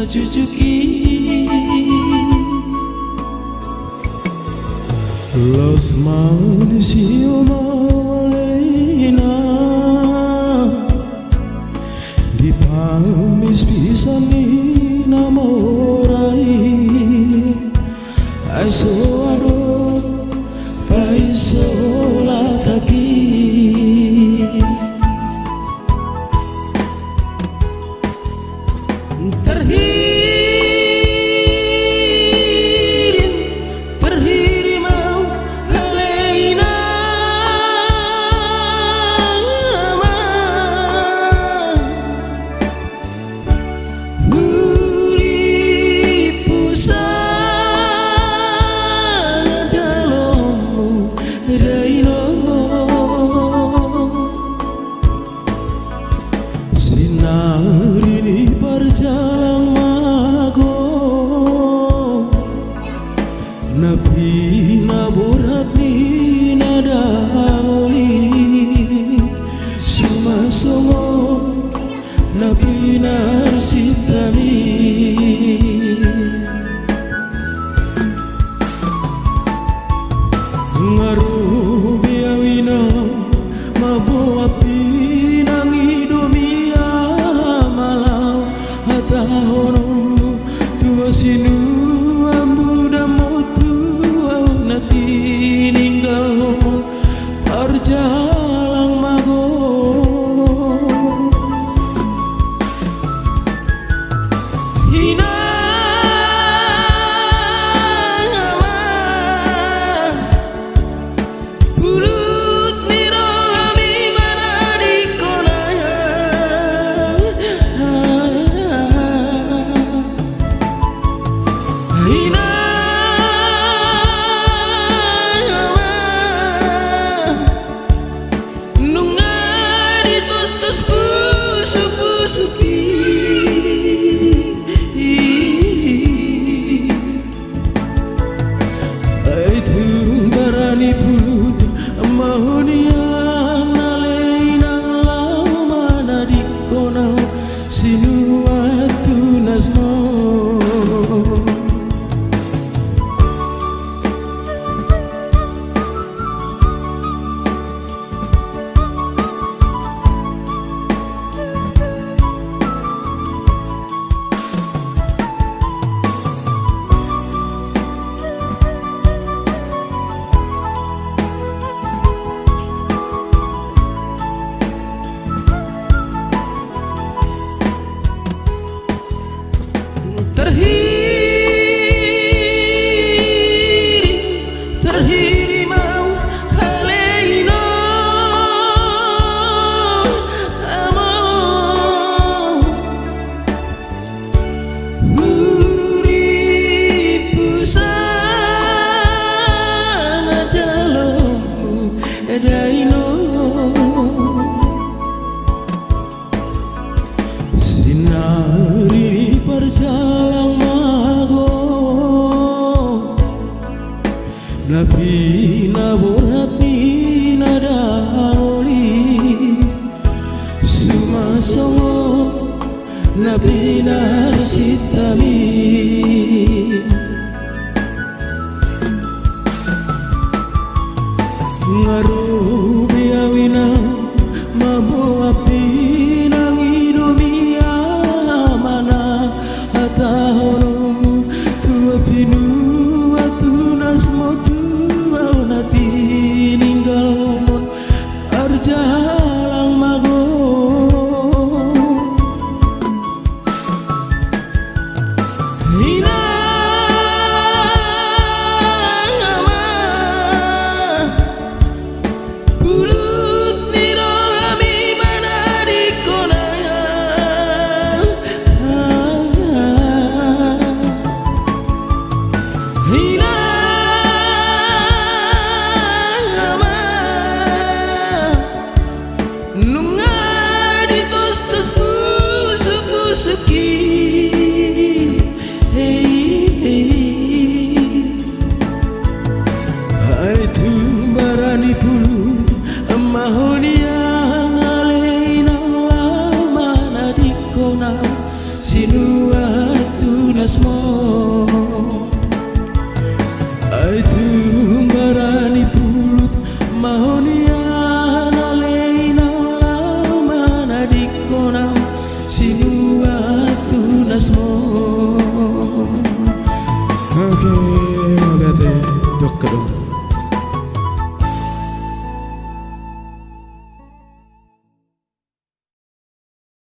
cucuki Los manisio malena Di pamis pisani namorai Asoaro paisola taki Terhirim mau haleina Huripu sajalomu reino Sinarini perjalang mago Nabi naburatni nadaoli Sumasomo Nabi narsitami Ngarubi awina mabu api nangidumia malau hatahono tua sinu amuda motu nati ninggal parjalang mago hina bulut niro ami mana di konaya hina Barani pulut mahonia naleina lama nadikona sinuatu nasmo Terhiri mau haleina amo Huripu sana jalomu edaino Sinari perjalang mago Nabi naburatni nadaoli Sumasomo Nabi narsitami Ngarubi awina mabu api nangidumia mana hatahono tua pinu atu nasmotu nati ninggal mon arjalang mago hina bulut niro ami mana di konaya hina Sinua sinuatu nasmo. Oke, lihat deh, dok kedua.